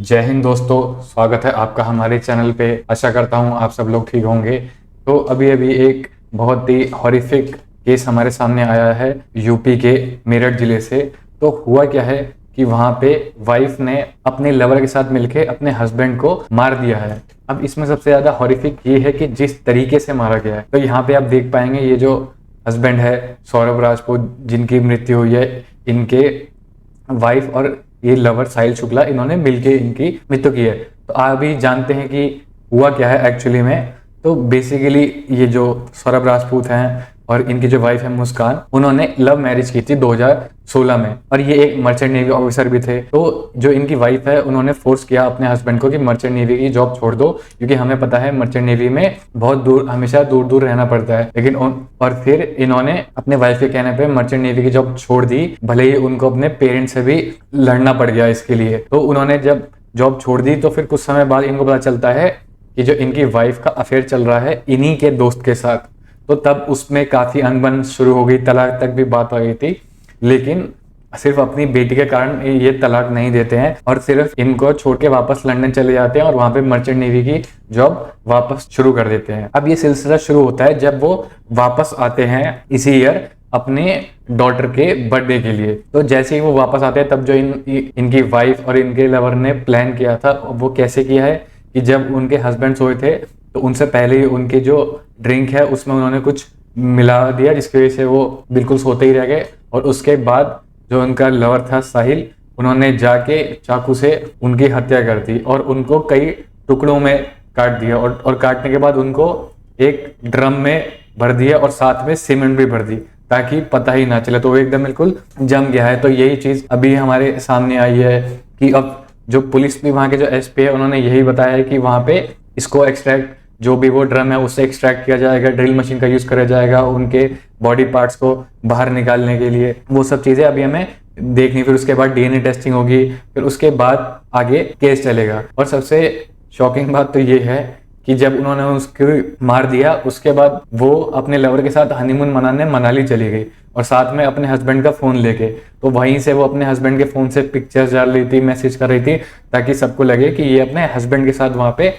जय हिंद दोस्तों, स्वागत है आपका हमारे चैनल पे। आशा करता हूँ आप सब लोग ठीक होंगे। तो अभी अभी एक बहुत ही हॉरिफिक केस हमारे सामने आया है यूपी के मेरठ जिले से। तो हुआ क्या है कि वहाँ पे वाइफ ने अपने लवर के साथ मिलके अपने हस्बैंड को मार दिया है। अब इसमें सबसे ज्यादा हॉरिफिक ये है कि जिस तरीके से मारा गया है। तो यहाँ पे आप देख पाएंगे ये जो हस्बैंड है सौरभ राजपूत, जिनकी मृत्यु हुई है, इनके वाइफ और ये लवर साहिल शुक्ला, इन्होंने मिलके इनकी मृत्यु की है। तो आप भी जानते हैं कि हुआ क्या है एक्चुअली में। तो बेसिकली ये जो सौरभ राजपूत हैं और इनकी जो वाइफ है मुस्कान, उन्होंने लव मैरिज की थी 2016 में, और ये एक मर्चेंट नेवी ऑफिसर भी थे। तो जो इनकी वाइफ है उन्होंने फोर्स किया अपने हस्बैंड को कि मर्चेंट नेवी की जॉब छोड़ दो, क्योंकि हमें पता है मर्चेंट नेवी में बहुत दूर, हमेशा दूर दूर रहना पड़ता है। लेकिन और फिर इन्होंने अपने वाइफ के कहने पे मर्चेंट नेवी की जॉब छोड़ दी, भले ही उनको अपने पेरेंट्स से भी लड़ना पड़ गया इसके लिए। तो उन्होंने जब जॉब छोड़ दी तो फिर कुछ समय बाद इनको पता चलता है कि जो इनकी वाइफ का अफेयर चल रहा है इन्हीं के दोस्त के साथ। तो तब उसमें काफी अनबन शुरू हो गई, तलाक तक भी बात आ गई थी। लेकिन सिर्फ अपनी बेटी के कारण ये तलाक नहीं देते हैं और सिर्फ इनको छोड़ के वापस लंदन चले जाते हैं और वहां पे मर्चेंट नेवी की जॉब वापस शुरू कर देते हैं। अब ये सिलसिला शुरू होता है जब वो वापस आते हैं इसी ईयर अपने डॉटर के बर्थडे के लिए। तो जैसे ही वो वापस आते हैं तब जो इनकी वाइफ और इनके लवर ने प्लान किया था, वो कैसे किया है कि जब उनके हस्बैंड सोए थे तो उनसे पहले ही उनकी जो ड्रिंक है उसमें उन्होंने कुछ मिला दिया, जिसकी वजह से वो बिल्कुल सोते ही रह गए। और उसके बाद जो उनका लवर था साहिल, उन्होंने जाके चाकू से उनकी हत्या कर दी और उनको कई टुकड़ों में काट दिया। और काटने के बाद उनको एक ड्रम में भर दिया और साथ में सीमेंट भी भर दी ताकि पता ही ना चले। तो वो एकदम बिल्कुल जम गया है। तो यही चीज अभी हमारे सामने आई है कि अब जो पुलिस भी, वहाँ के जो एसपी है, उन्होंने यही बताया है कि वहाँ पे इसको एक्सट्रैक्ट, जो भी वो ड्रम है उससे एक्सट्रैक्ट किया जाएगा, ड्रिल मशीन का यूज करा जाएगा उनके बॉडी पार्ट्स को बाहर निकालने के लिए। वो सब चीजें अभी हमें देखनी, फिर उसके बाद डीएनए टेस्टिंग होगी, फिर उसके बाद आगे केस चलेगा। और सबसे शॉकिंग बात तो ये है कि जब उन्होंने उसको मार दिया उसके बाद वो अपने लवर के साथ हनीमून मनाने मनाली चली गई और साथ में अपने हस्बैंड का फोन लेके। तो वहीं से वो अपने हस्बैंड के फोन से पिक्चर्स डाल रही थी, मैसेज कर रही थी, ताकि सबको लगे कि ये अपने हस्बैंड के साथ वहां पे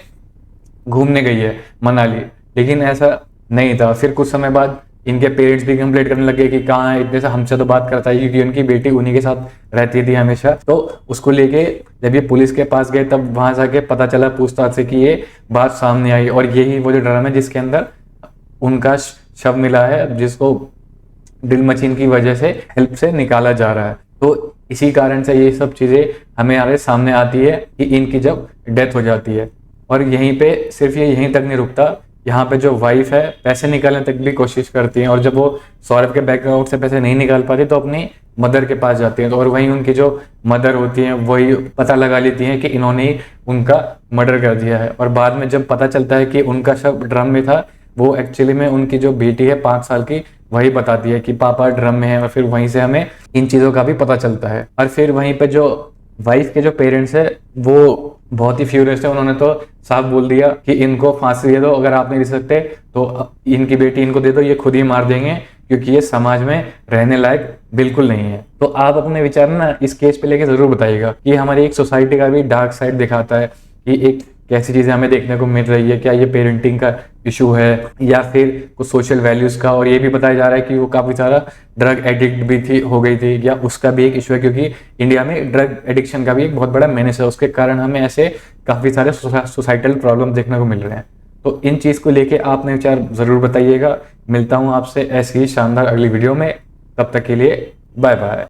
घूमने गई है मनाली। लेकिन ऐसा नहीं था। फिर कुछ समय बाद इनके पेरेंट्स भी कंप्लेंट करने लगे कि कहाँ है, इतने से हमसे तो बात करता है, क्योंकि उनकी बेटी उन्हीं के साथ रहती थी हमेशा। तो उसको लेके जब ये पुलिस के पास गए तब वहां जाके पता चला पूछताछ से कि ये बात सामने आई। और यही वो जो ड्रम है जिसके अंदर उनका शव मिला है, जिसको ड्रिल मशीन की वजह से हेल्प से निकाला जा रहा है। तो इसी कारण से ये सब चीजें हमारे सामने आती है कि इनकी जब डेथ हो जाती है। और यहीं पे सिर्फ ये यहीं तक नहीं रुकता, यहाँ पे जो वाइफ है पैसे निकालने तक भी कोशिश करती है। और जब वो सौरभ के बैंक अकाउंट से पैसे नहीं निकाल पाती तो अपनी मदर के पास जाती है। तो और वहीं उनकी जो मदर होती है वही पता लगा लेती है कि इन्होंने ही उनका मर्डर कर दिया है। और बाद में जब पता चलता है कि उनका शव ड्रम में था, वो एक्चुअली में उनकी जो बेटी है 5 साल की, वही बताती है कि पापा ड्रम में है। और फिर वहीं से हमें इन चीजों का भी पता चलता है। और फिर वहीं पे जो वाइफ के जो पेरेंट्स है वो बहुत ही फ्यूरियस है। उन्होंने तो साफ बोल दिया कि इनको फांसी दे दो, अगर आप नहीं दे सकते तो इनकी बेटी इनको दे दो, ये खुद ही मार देंगे, क्योंकि ये समाज में रहने लायक बिल्कुल नहीं है। तो आप अपने विचार ना इस केस पे लेके जरूर बताइएगा कि हमारी एक सोसाइटी का भी डार्क साइड दिखाता है कि एक कैसी चीजें हमें देखने को मिल रही है। क्या ये पेरेंटिंग का इशू है या फिर कुछ सोशल वैल्यूज का। और ये भी बताया जा रहा है कि वो काफी सारा ड्रग एडिक्ट भी हो गई थी, या उसका भी एक इशू है, क्योंकि इंडिया में ड्रग एडिक्शन का भी एक बहुत बड़ा मेनेस है। उसके कारण हमें ऐसे काफी सारे सोसाइटल प्रॉब्लम देखने को मिल रहे हैं। तो इन चीज को लेके आपने विचार जरूर बताइएगा। मिलता हूँ आपसे ऐसी ही शानदार अगली वीडियो में, तब तक के लिए बाय बाय।